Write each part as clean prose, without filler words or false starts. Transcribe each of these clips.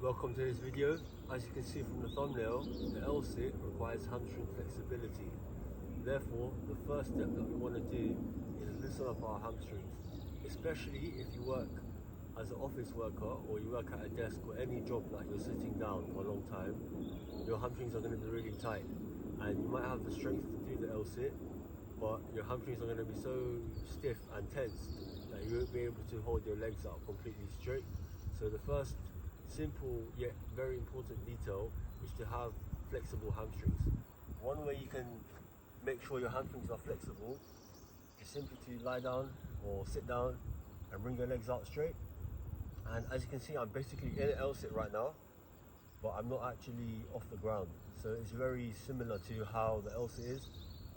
Welcome to this video. As you can see from the thumbnail, the L-sit requires hamstring flexibility. Therefore, the first step that we want to do is loosen up our hamstrings, especially if you work as an office worker or you work at a desk or any job that you're sitting down for a long time. Your hamstrings are going to be really tight and you might have the strength to do the L-sit, but your hamstrings are going to be so stiff and tense that you won't be able to hold your legs out completely straight. So the first simple yet very important detail is to have flexible hamstrings. One way you can make sure your hamstrings are flexible is simply to lie down or sit down and bring your legs out straight. And as you can see, I'm basically in an L-sit right now, but I'm not actually off the ground. So it's very similar to how the L-sit is,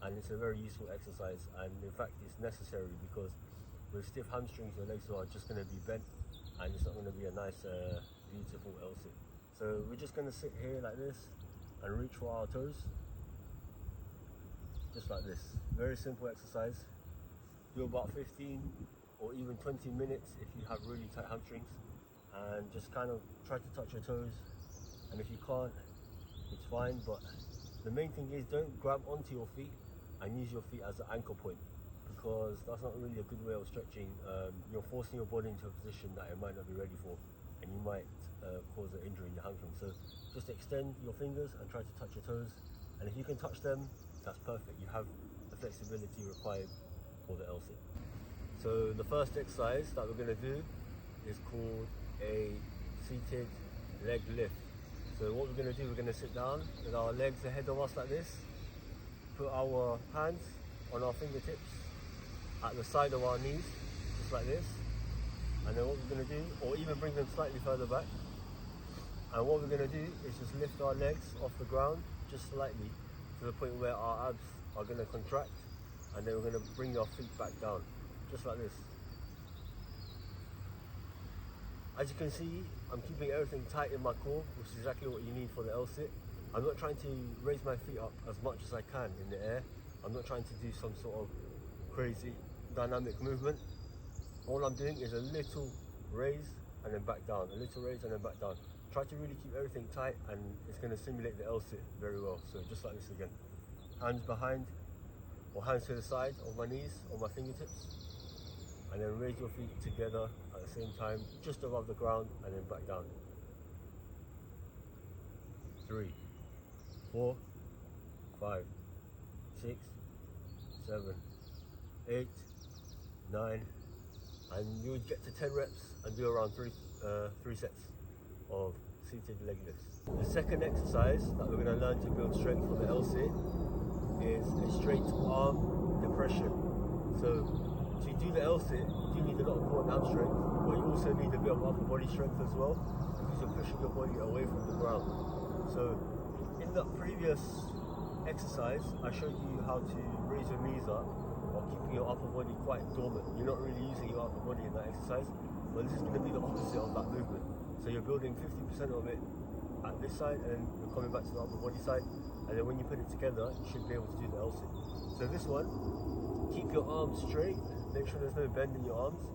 and it's a very useful exercise, and in fact it's necessary because with stiff hamstrings your legs are just going to be bent and it's not going to be a nice beautiful L-sit. So we're just going to sit here like this and reach for our toes, just like this. Very simple exercise. Do about 15 or even 20 minutes if you have really tight hamstrings, and just kind of try to touch your toes, and if you can't, it's fine, but the main thing is don't grab onto your feet and use your feet as an anchor point, because that's not really a good way of stretching. You're forcing your body into a position that it might not be ready for, and you might cause an injury in your hamstring. So just extend your fingers and try to touch your toes, and if you can touch them, that's perfect. You have the flexibility required for the L-sit. So the first exercise that we're going to do is called a seated leg lift. So what we're going to do, we're going to sit down with our legs ahead of us like this, put our hands on our fingertips at the side of our knees, just like this, and then what we're going to do, or even bring them slightly further back, and what we're going to do is just lift our legs off the ground just slightly to the point where our abs are going to contract, and then we're going to bring our feet back down, just like this. As you can see, I'm keeping everything tight in my core, which is exactly what you need for the L-sit. I'm not trying to raise my feet up as much as I can in the air. I'm not trying to do some sort of crazy dynamic movement. All I'm doing is a little raise and then back down, a little raise and then back down. Try to really keep everything tight, and it's going to simulate the L-sit very well. So just like this again. Hands behind or hands to the side of my knees or my fingertips, and then raise your feet together at the same time, just above the ground, and then back down. 3, 4, 5, 6, 7, 8, 9, and you would get to 10 reps and do around three sets of seated leg lifts. The second exercise that we're going to learn to build strength for the L-sit is a straight arm depression. So to do the L-sit, you do need a lot of core and ab strength, but you also need a bit of upper body strength as well, because you're pushing your body away from the ground. So in the previous exercise, I showed you how to raise your knees up while keeping your upper body quite dormant. You're not really using your upper body in that exercise, but this is going to be the opposite of that movement. So you're building 50% of it at this side, and then you're coming back to the upper body side, and then when you put it together, you should be able to do the L-sit. So this one, keep your arms straight, make sure there's no bend in your arms,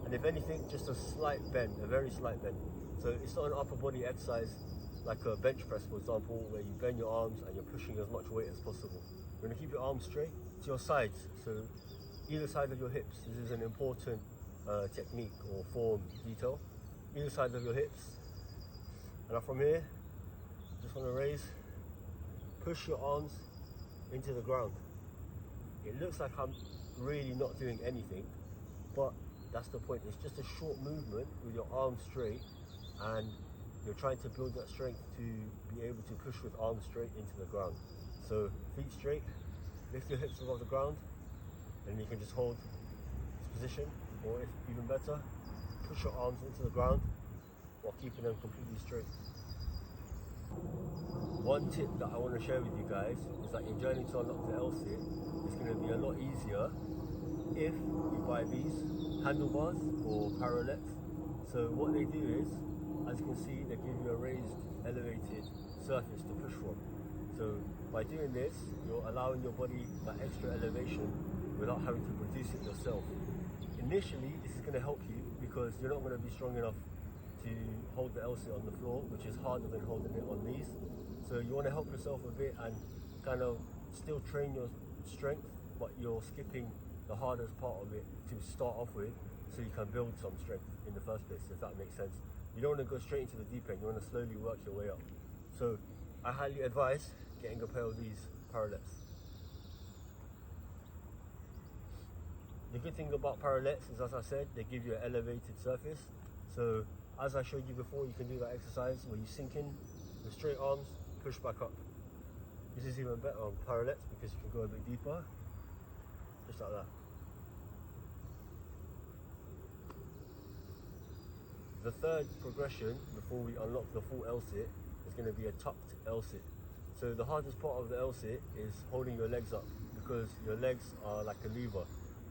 and if anything, just a slight bend, a very slight bend. So it's not an upper body exercise like a bench press, for example, where you bend your arms and you're pushing as much weight as possible. You're going to keep your arms straight to your sides, so either side of your hips. This is an important technique or form detail. Either side of your hips, and now from here, just want to raise, push your arms into the ground. It looks like I'm really not doing anything, but that's the point. It's just a short movement with your arms straight, and you're trying to build that strength to be able to push with arms straight into the ground. So feet straight, lift your hips above the ground, and you can just hold this position, or if even better, push your arms into the ground while keeping them completely straight. One tip that I want to share with you guys is that your journey to unlock the L-sit is going to be a lot easier if you buy these handlebars or parallettes. So what they do is, as you can see, they give you a raised, elevated surface to push from. So by doing this, you're allowing your body that extra elevation without having to produce it yourself. Initially, this is going to help you because you're not going to be strong enough to hold the L-sit on the floor, which is harder than holding it on these. So you want to help yourself a bit and kind of still train your strength, but you're skipping the hardest part of it to start off with, so you can build some strength in the first place, if that makes sense. You don't want to go straight into the deep end, you want to slowly work your way up. So I highly advise getting a pair of these parallettes. The good thing about parallettes is, as I said, they give you an elevated surface. So as I showed you before, you can do that exercise where you sink in with straight arms, push back up. This is even better on parallettes because you can go a bit deeper, just like that. The third progression before we unlock the full L-sit is going to be a tucked L-sit. So the hardest part of the L-sit is holding your legs up, because your legs are like a lever.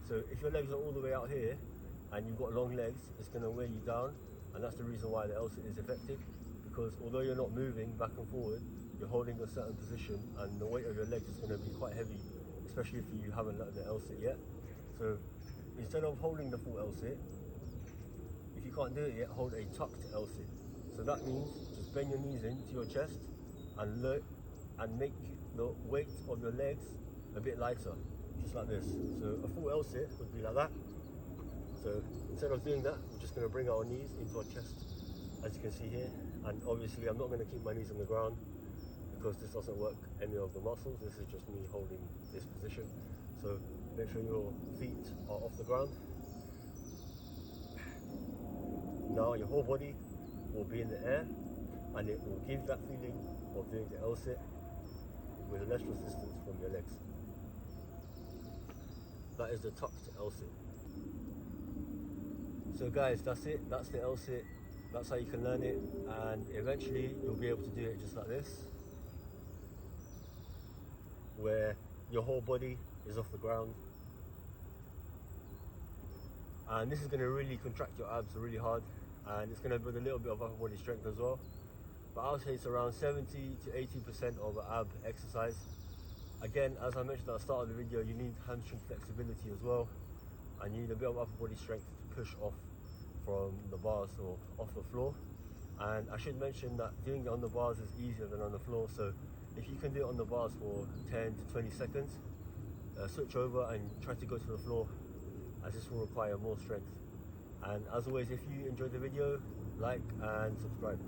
So if your legs are all the way out here and you've got long legs, it's going to weigh you down, and that's the reason why the L-sit is effective, because although you're not moving back and forward, you're holding a certain position and the weight of your legs is going to be quite heavy, especially if you haven't learned the L-sit yet. So instead of holding the full L-sit, if you can't do it yet, hold a tucked L-sit. So that means just bend your knees into your chest and make the weight of your legs a bit lighter, just like this. So a full L-sit would be like that. So instead of doing that, we're just going to bring our knees into our chest, as you can see here. And obviously I'm not going to keep my knees on the ground because this doesn't work any of the muscles. This is just me holding this position. So make sure your feet are off the ground. Now your whole body will be in the air, and it will give that feeling of doing the L-sit with less resistance from your legs. That is the tucked L-sit. So guys, that's it. That's the L-sit. That's how you can learn it, and eventually you'll be able to do it just like this, where your whole body is off the ground. And this is going to really contract your abs really hard, and it's going to build a little bit of upper body strength as well. But I'll say it's around 70 to 80% of an ab exercise. Again, as I mentioned at the start of the video, you need hamstring flexibility as well, and you need a bit of upper body strength to push off from the bars or off the floor. And I should mention that doing it on the bars is easier than on the floor. So if you can do it on the bars for 10 to 20 seconds, switch over and try to go to the floor, as this will require more strength. And as always, if you enjoyed the video, like and subscribe.